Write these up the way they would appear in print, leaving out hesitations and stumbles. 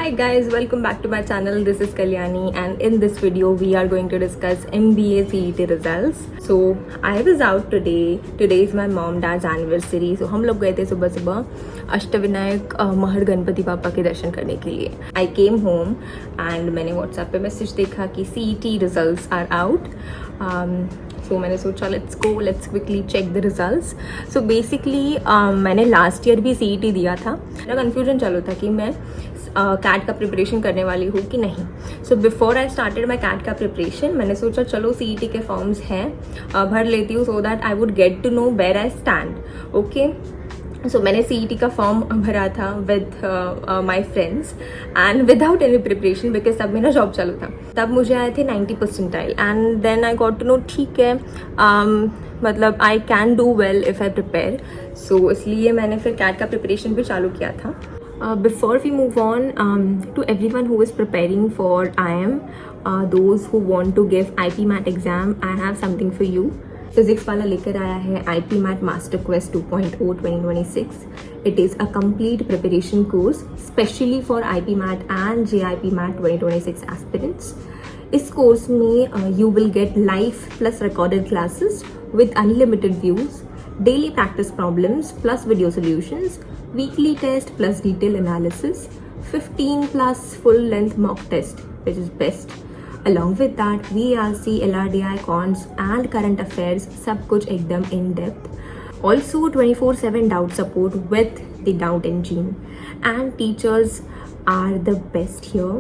Hi guys, welcome back to my channel. This is Kalyani and in this video we are going to discuss MBA CET results. So I was out today. Today is my mom dad's anniversary. So हम लोग गए थे सुबह सुबह अष्टविनायक महड़ गणपति पापा के दर्शन करने के लिए. I came home and मैंने WhatsApp पे मैसेज देखा कि CET results are out. So मैंने सोचा let's quickly check the results. So basically मैंने लास्ट ईयर भी CET दिया था. मेरा कन्फ्यूजन चालू था कि मैं कैट का प्रिपरेशन करने वाली हूँ कि नहीं. So before I started my CAT का प्रिपरेशन मैंने सोचा चलो CET के फॉर्म्स हैं भर लेती हूँ so that I would get to know where I stand. Okay, so मैंने CET का फॉर्म भरा था with my friends and without any preparation because तब मेरा जॉब चालू था. तब मुझे आए थे 90 percentile and then I got to know ठीक है मतलब I can do well if I prepare. So इसलिए मैंने फिर कैट का प्रिपरेशन भी चालू किया था. Before we move on, to everyone who is preparing for IIM, those who want to give IP MAT exam, I have something for you. Physics वाला लेकर आया है IP MAT Master Quest 2.0 2026. It is a complete preparation course, specially for IP MAT and JIP MAT 2026 aspirants. इस course में you will get live plus recorded classes with unlimited views, daily practice problems plus video solutions, weekly test plus detail analysis, 15 plus full length mock test which is best. Along with that VRC, LRDI, cons and current affairs सब कुछ एकदम in depth. Also 24/7 doubt support with the doubt engine and teachers are the best here.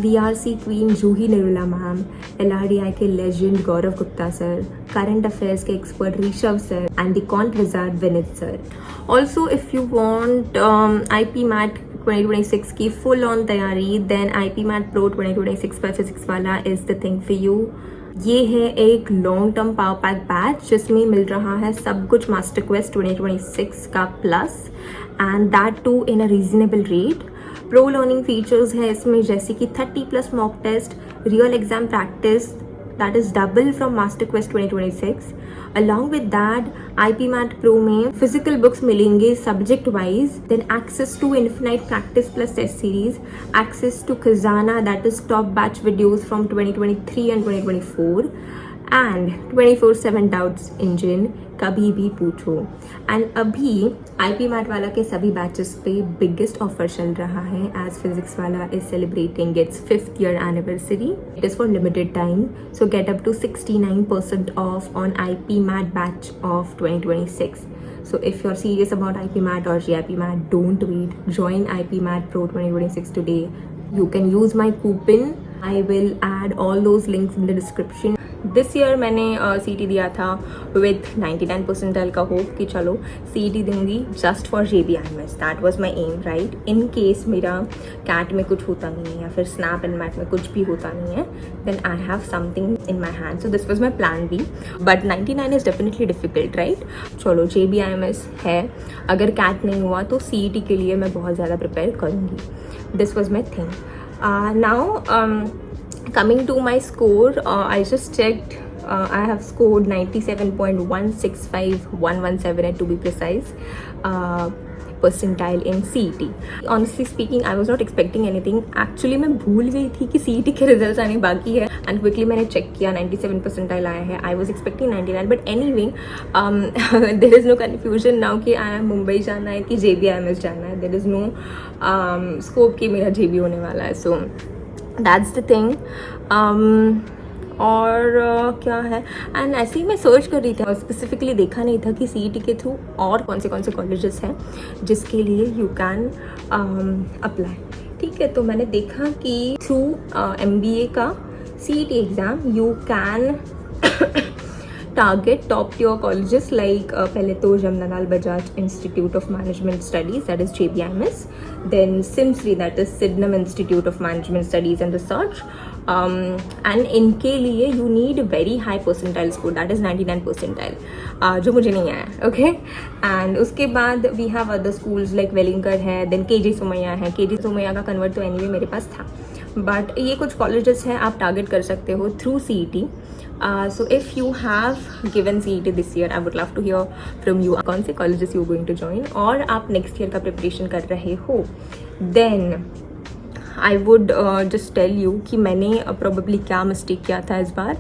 VRC Queen Juhi Nirula ma'am, LRDI के legend गौरव Gupta sir, current affairs के expert Rishabh sir and the quant wizard Vineet sir. Also if you want IP MAT 2026 की full on तैयारी then IP MAT Pro 2026 पर physics वाला is the thing for you. ये है एक long term power pack batch जिसमें मिल रहा है सब कुछ मास्टर क्वेस्ट 2026 का plus and that too in a reasonable rate. Pro learning features है इसमें जैसे कि 30 plus mock test, real exam practice that is double from master quest 2026. Along with that IP MAT Pro में physical books मिलेंगे subject wise, then access to infinite practice plus test series, access to खजाना that is top batch videos from 2023 and 2024 and 24/7 doubts engine कभी भी पूछो. And अभी IP MAT वाला के सभी बैचेस पे बिगेस्ट ऑफर चल रहा है एज फिजिक्स वाला is celebrating it's 5th year anniversary. It is for limited time, so get up to 69% off on IP MAT batch of 2026. So if you're serious about IP MAT or JIP MAT, don't wait. Join IP MAT Pro 2026 today. You can use my coupon. I will add all those links in the description. This year मैंने CET दिया था with 99 percentile का hope कि चलो CET दूंगी just for JBIMS. That was my aim right. In case मेरा CAT में कुछ होता नहीं है या फिर स्नैप एंड मैट में कुछ भी होता नहीं है then I have something in my hand. So this was my plan B but 99 is definitely difficult right. चलो JBIMS है, अगर कैट नहीं हुआ तो CET के लिए मैं बहुत ज़्यादा प्रिपेयर करूँगी. This was my thing. Now coming to my score, I just checked. I have scored 97.165117 to be precise percentile in CET. Honestly speaking, I was not expecting anything. Actually मैं भूल गई थी कि CET के results आने बाकी है and quickly मैंने चेक किया 97 परसेंटाइल आया है. I was expecting 99 but anyway there is no confusion now कि मुंबई जाना है कि JBIMS जाना है. There is no scope कि मेरा JB होने वाला है. So that's the thing. और क्या है एंड ऐसे ही मैं सर्च कर रही थी और स्पेसिफिकली देखा नहीं था कि CET के थ्रू और कौन से कॉलेजेस हैं जिसके लिए यू कैन अप्लाई. ठीक है, तो मैंने देखा कि थ्रू MBA का CET exam you can target top tier colleges like पहले तो Jamnalal Bajaj institute of management studies that is JBIMS, then SIMSREE that is Sydenham institute of management studies and research and इनके लिए you need very high percentile score that is 99 percentile जो मुझे नहीं आया. Okay, and उसके बाद we have other schools like Welingkar है, then KJ Somaiya है. KJ सोमैया का कन्वर्ट तो एनीवे मेरे पास था बट ये कुछ कॉलेजेस हैं आप टारगेट कर सकते हो through CET. So if you have given CET this year, I would love to hear from you. कौन से colleges you are going to join और आप next year का preparation कर रहे हो. Then I would just tell you कि मैंने प्रोबेबली क्या मिस्टेक किया था इस बार.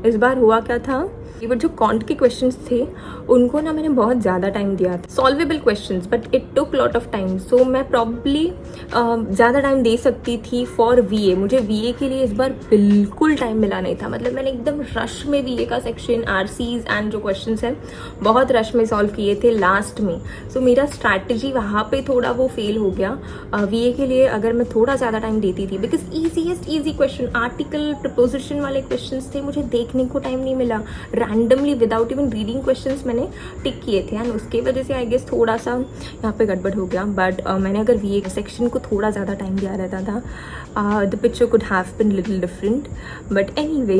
इस बार हुआ क्या था, ये जो कॉन्ट के क्वेश्चंस थे उनको ना मैंने बहुत ज़्यादा टाइम दिया था. Solvable questions but it took lot of time. So मैं प्रॉब्ली ज़्यादा टाइम दे सकती थी फॉर VA. मुझे VA के लिए इस बार बिल्कुल टाइम मिला नहीं था. मतलब मैंने एकदम रश में VA का सेक्शन, RCs एंड जो क्वेश्चंस हैं बहुत रश में सॉल्व किए थे लास्ट में. सो मेरा स्ट्रैटेजी वहाँ पे थोड़ा वो फेल हो गया. VA के लिए अगर मैं थोड़ा ज़्यादा टाइम देती थी, because easy question, article preposition वाले क्वेश्चन थे, मुझे देखने को टाइम नहीं मिला. Randomly without even reading questions मैंने टिक किए थे एंड उसके वजह से आई गेस थोड़ा सा यहाँ पे गड़बड़ हो गया. बट मैंने अगर VA सेक्शन को थोड़ा ज़्यादा टाइम दिया रहता था, the picture could have been little different. But anyway,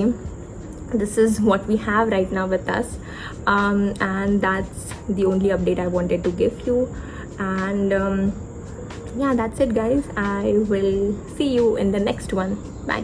this is what we have right now with us, and that's the only update I wanted to give you. And yeah, that's it guys. I will see you in the next one. Bye.